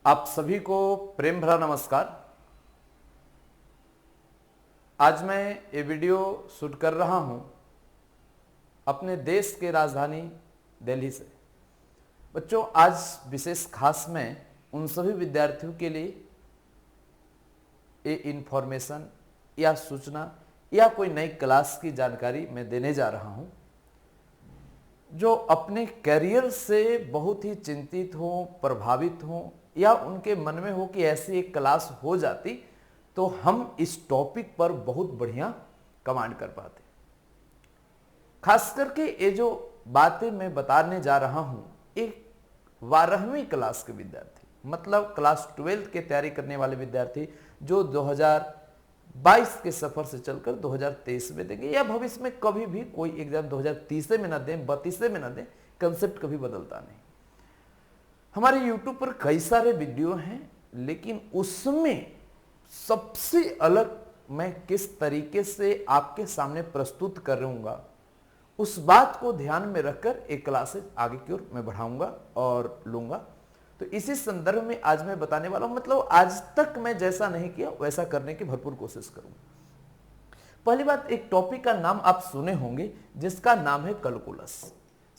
आप सभी को प्रेम भरा नमस्कार। आज मैं ये वीडियो शूट कर रहा हूं अपने देश के राजधानी दिल्ली से। बच्चों, आज विशेष खास मैं उन सभी विद्यार्थियों के लिए ये इन्फॉर्मेशन या सूचना या कोई नई क्लास की जानकारी मैं देने जा रहा हूं, जो अपने करियर से बहुत ही चिंतित हों, प्रभावित हों, या उनके मन में हो कि ऐसी एक क्लास हो जाती तो हम इस टॉपिक पर बहुत बढ़िया कमांड कर पाते। खास करके ये जो बातें मैं बताने जा रहा हूं, एक 12वीं क्लास के विद्यार्थी, मतलब क्लास 12th की तैयारी करने वाले विद्यार्थी जो 2022 के सफर से चलकर 2023 में देंगे, या भविष्य में कभी भी कोई एग्जाम 2030 में न दें, 32 में न दें, कंसेप्ट कभी बदलता नहीं। हमारे YouTube पर कई सारे वीडियो हैं, लेकिन उसमें सबसे अलग मैं किस तरीके से आपके सामने प्रस्तुत करूंगा, उस बात को ध्यान में रखकर एक क्लासेस आगे की ओर मैं बढ़ाऊंगा और लूंगा। तो इसी संदर्भ में आज मैं बताने वाला हूं, मतलब आज तक मैं जैसा नहीं किया वैसा करने की भरपूर कोशिश करूंगा। पहली बात, एक टॉपिक का नाम आप सुने होंगे जिसका नाम है कैलकुलस।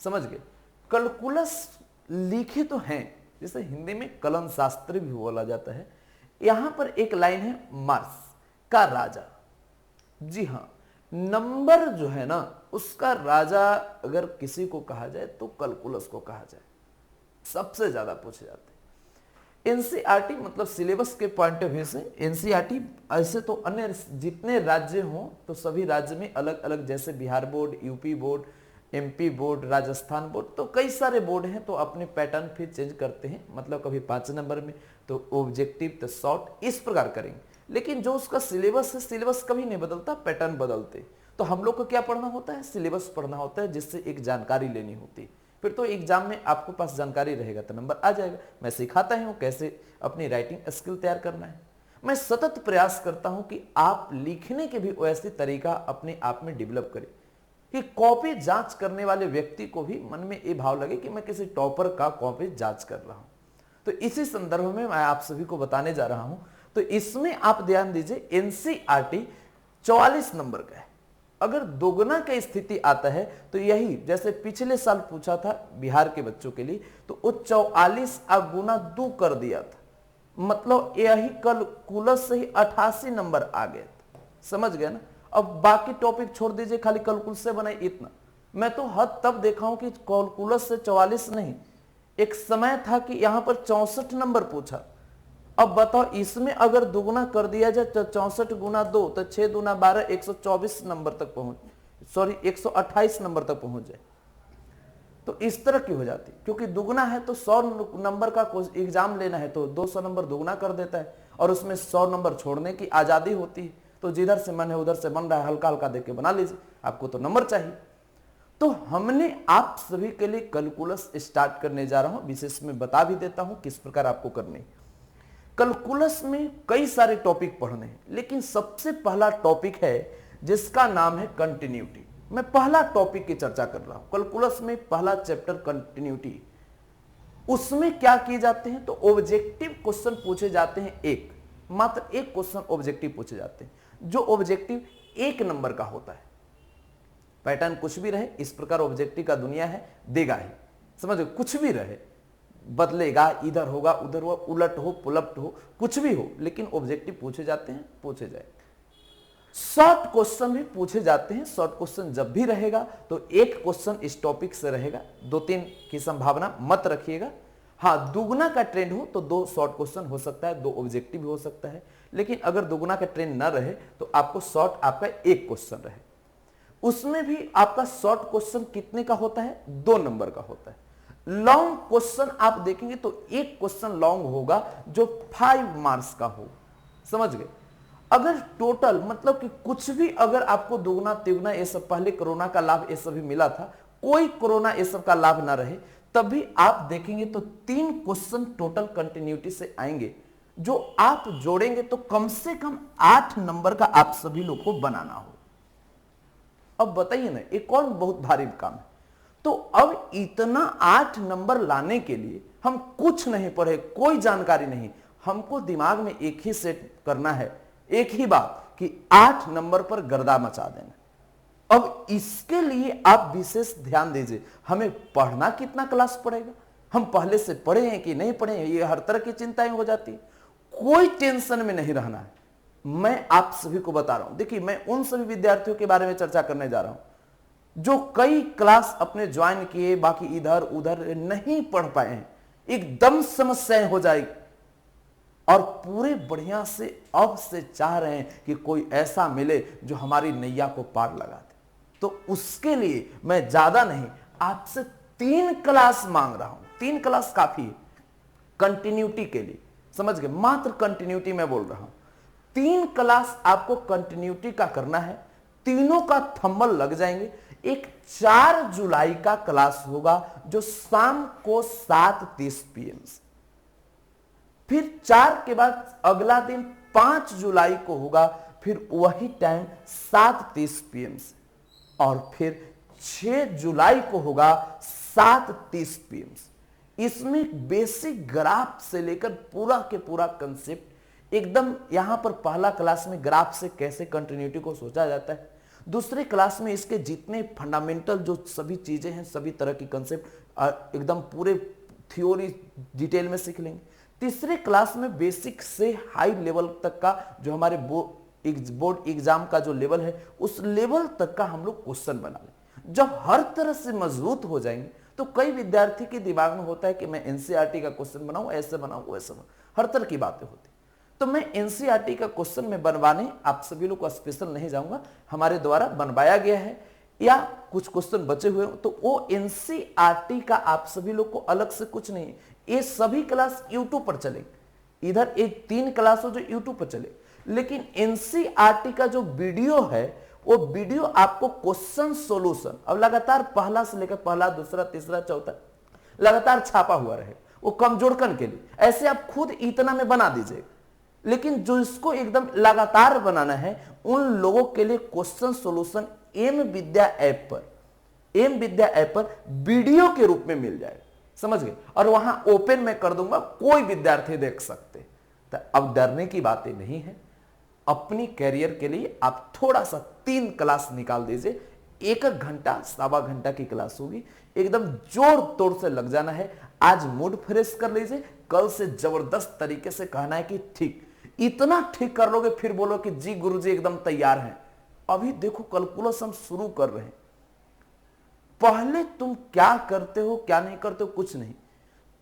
समझ गए? कैलकुलस लिखे तो हैं, जिसे हिंदी में कलन शास्त्री भी बोला जाता है। यहां पर एक लाइन है, मार्स का राजा। जी हां, नंबर जो है ना, उसका राजा अगर किसी को कहा जाए तो कैलकुलस को कहा जाए। सबसे ज्यादा पूछे जाते हैं। एनसीईआरटी मतलब सिलेबस के पॉइंट ऑफ व्यू से एनसीईआरटी, ऐसे तो अन्य जितने राज्य हों तो सभी राज्य में अलग अलग, जैसे Bihar board, UP board, MP board, Rajasthan board, तो कई सारे बोर्ड हैं, तो अपने पैटर्न फिर चेंज करते हैं। मतलब कभी 5 नंबर में तो ऑब्जेक्टिव तो शॉर्ट, इस प्रकार करेंगे। लेकिन जो उसका सिलेबस है, सिलेबस कभी नहीं बदलता, पैटर्न बदलते। तो हम लोग को क्या पढ़ना होता है? सिलेबस पढ़ना होता है, जिससे एक जानकारी लेनी होती है। फिर तो एग्जाम में आपके पास जानकारी रहेगा तो नंबर आ जाएगा। मैं सिखाता हूं कैसे अपनी राइटिंग स्किल तैयार करना है। मैं सतत प्रयास करता हूं कि आप लिखने के भी वैसे तरीका अपने आप में डेवलप करें कि कॉपी जांच करने वाले व्यक्ति को भी मन में ये भाव लगे कि मैं किसी टॉपर का कॉपी जांच कर रहा हूं। तो इसी संदर्भ में मैं आप सभी को बताने जा रहा हूं। तो इसमें आप ध्यान दीजिए, एनसीईआरटी 44 नंबर का है। अगर दोगुना की स्थिति आता है तो यही, जैसे पिछले साल पूछा था बिहार के बच्चों के लिए, तो वो 44 गुना 2 कर दिया था, मतलब यही कैलकुलस से ही 88 नंबर आ गए। समझ गए ना? अब बाकी टॉपिक छोड़ दीजिए, खाली कैलकुलस से बनाए इतना। मैं तो हद तब देखा हूं कि कैलकुलस से 44 नहीं, एक समय था कि यहां पर 64 नंबर पूछा। अब बताओ, इसमें अगर दुगुना कर दिया जाए तो 64 गुना 2 तो 6 दूना 12, 124 नंबर तक पहुंच, 128 नंबर तक पहुंच जाए। तो इस तरह की हो जाती, क्योंकि दुगुना है तो 100 नंबर का एग्जाम लेना है तो 200 नंबर दुगुना कर देता है, और उसमें 100 नंबर छोड़ने की आजादी होती है। तो जिधर से मन है उधर से बन रहा है, हल्का हल्का देख के बना लीजिए, आपको तो नंबर चाहिए। तो हमने आप सभी के लिए कैलकुलस स्टार्ट करने जा रहा हूं। विशेष में बता भी देता हूं किस प्रकार आपको करनी। कैलकुलस में कई सारे टॉपिक पढ़ने हैं, लेकिन सबसे पहला टॉपिक है जिसका नाम है कंटिन्यूटी। मैं पहला टॉपिक की चर्चा कर रहा हूं। कैलकुलस में पहला चैप्टर कंटिन्यूटी। उसमें क्या किए जाते हैं? तो ऑब्जेक्टिव क्वेश्चन पूछे जाते हैं, एक मात्र एक क्वेश्चन ऑब्जेक्टिव पूछे जाते हैं, जो ऑब्जेक्टिव 1 नंबर का होता है। पैटर्न कुछ भी रहे, इस प्रकार ऑब्जेक्टिव का दुनिया है, देगा ही। समझो, कुछ भी रहे, बदलेगा, इधर होगा उधर होगा, उलट हो पुलट हो, कुछ भी हो, लेकिन ऑब्जेक्टिव पूछे जाते हैं, पूछे जाए। शॉर्ट क्वेश्चन भी पूछे जाते हैं। शॉर्ट क्वेश्चन जब भी रहेगा तो एक क्वेश्चन इस टॉपिक से रहेगा, 2-3 की संभावना मत रखिएगा। हाँ, दुगुना का ट्रेंड हो तो 2 शॉर्ट क्वेश्चन हो सकता है, 2 ऑब्जेक्टिव हो सकता है। लेकिन अगर दुगुना का ट्रेंड ना रहे तो आपको शॉर्ट आपका 1 क्वेश्चन रहे। उसमें भी आपका शॉर्ट क्वेश्चन कितने का होता है? 2 नंबर का होता है। लॉन्ग क्वेश्चन आप देखेंगे तो एक क्वेश्चन लॉन्ग होगा जो 5 मार्क्स का हो। समझ गए? अगर टोटल मतलब कि कुछ भी, अगर आपको दुगना तिगुना ये सब, पहले कोरोना का लाभ ये सब भी मिला था, कोई कोरोना ये सब का लाभ ना रहे, तब भी आप देखेंगे तो 3 क्वेश्चन टोटल कंटिन्यूटी से आएंगे, जो आप जोड़ेंगे तो कम से कम 8 नंबर का आप सभी लोग को बनाना हो। अब बताइए ना, ये कौन बहुत भारी काम है? तो अब इतना 8 नंबर लाने के लिए हम कुछ नहीं पढ़े, कोई जानकारी नहीं, हमको दिमाग में एक ही सेट करना है, एक ही बात कि 8 नंबर पर गर्दा मचा देना। अब इसके लिए आप विशेष ध्यान दीजिए, हमें पढ़ना कितना क्लास पड़ेगा, हम पहले से पढ़े हैं कि नहीं पढ़े हैं, ये हर तरह की चिंताएं हो जाती है। कोई टेंशन में नहीं रहना है। मैं आप सभी को बता रहा हूं, देखिए मैं उन सभी विद्यार्थियों के बारे में चर्चा करने जा रहा हूं जो कई क्लास अपने ज्वाइन किए, बाकी इधर उधर नहीं पढ़ पाए हैं, एकदम समस्याएं हो जाएगी और पूरे बढ़िया से अब से चाह रहे हैं कि कोई ऐसा मिले जो हमारी नैया को पार लगा दे। तो उसके लिए मैं ज्यादा नहीं, आपसे 3 क्लास मांग रहा हूं। 3 क्लास काफी है कंटिन्यूटी के लिए, समझ गए, मात्र कंटिन्यूटी मैं बोल रहा हूं। 3 क्लास आपको कंटिन्यूटी का करना है, तीनों का थंबल लग जाएंगे। एक 4 जुलाई का क्लास होगा जो शाम को 7:30 PM से, फिर 4 के बाद अगला दिन 5 जुलाई को होगा, फिर वही टाइम 7:30 PM से, और फिर 6 जुलाई को होगा 7:30 PM से। इसमें बेसिक ग्राफ से लेकर पूरा के पूरा कंसेप्ट एकदम, यहां पर पहला क्लास में ग्राफ से कैसे कंटिन्यूटी को सोचा जाता है, दूसरे क्लास में इसके जितने फंडामेंटल जो सभी चीजें हैं, सभी तरह की कंसेप्ट एकदम पूरे थ्योरी डिटेल में सीख लेंगे। तीसरे क्लास में बेसिक से हाई लेवल तक का जो हमारे बोर्ड एग्जाम का जो लेवल है, उस लेवल तक का हम लोग क्वेश्चन बना लें। जब हर तरह से मजबूत हो जाएंगे तो कई विद्यार्थी के दिमाग में होता है कि मैं एनसीईआरटी का क्वेश्चन बनाऊं, ऐसे बनाऊं, वैसे बनाऊं, हर तरह की बातें होती। तो मैं एनसीईआरटी का क्वेश्चन में बनवाने आप सभी लोग को स्पेशल नहीं जाऊंगा, हमारे द्वारा बनवाया गया है, या कुछ क्वेश्चन बचे हुए हो तो वो एनसीईआरटी का आप सभी लोग को अलग से कुछ नहीं, ये सभी क्लास यूट्यूब पर चलेंगे। इधर एक 3 क्लास हो जो यूट्यूब पर चले, लेकिन एनसीईआरटी का जो वीडियो है वो वीडियो आपको क्वेश्चन सॉल्यूशन अब लगातार पहला से लेकर पहला, दूसरा, तीसरा, चौथा लगातार छापा हुआ रहे, वो कमजोरकन के लिए। ऐसे आप खुद इतना में बना दीजिए, लेकिन जो इसको एकदम लगातार बनाना है उन लोगों के लिए क्वेश्चन सॉल्यूशन एम विद्या ऐप पर वीडियो के रूप में मिल जाएगा, समझ गए, और वहां ओपन में कर दूंगा, कोई विद्यार्थी देख सकते। तो अब डरने की बातें नहीं है। अपनी कैरियर के लिए आप थोड़ा सा 3 क्लास निकाल दीजिए, 1 घंटा, 1.25 घंटा की क्लास होगी, एकदम जोर तोड़ से लग जाना है। आज मूड फ्रेश कर लीजिए, कल से जबरदस्त तरीके से कहना है कि ठीक, इतना ठीक कर लोगे फिर बोलो कि जी गुरुजी एकदम तैयार हैं। अभी देखो कैलकुलस हम शुरू कर रहे हैं, पहले तुम क्या करते हो क्या नहीं करते हो कुछ नहीं,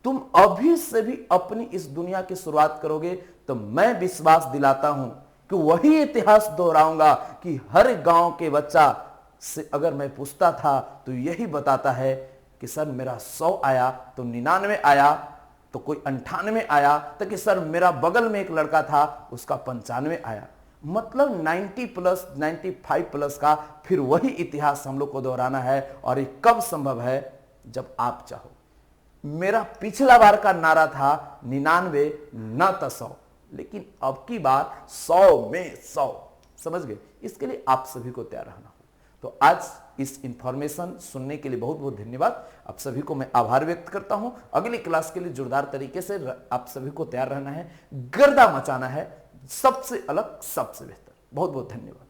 तुम अभी से भी अपनी इस दुनिया की शुरुआत करोगे तो मैं विश्वास दिलाता हूं कि वही इतिहास दोहराऊंगा कि हर गांव के बच्चा से अगर मैं पूछता था तो यही बताता है कि सर मेरा 100 आया तो 99 आया तो कोई 98 आया, तो कि सर मेरा बगल में एक लड़का था उसका 95 आया। मतलब 90 प्लस 95 प्लस का फिर वही इतिहास हम लोग को दोहराना है, और ये कब संभव है, जब आप चाहो। मेरा पिछला बार का नारा था 99 न तो 100, लेकिन अब की बार 100 में 100, समझ गए। इसके लिए आप सभी को तैयार रहना हो। तो आज इस इंफॉर्मेशन सुनने के लिए बहुत बहुत धन्यवाद। आप सभी को मैं आभार व्यक्त करता हूं। अगली क्लास के लिए जोरदार तरीके से आप सभी को तैयार रहना है, गर्दा मचाना है, सबसे अलग, सबसे बेहतर। बहुत बहुत धन्यवाद।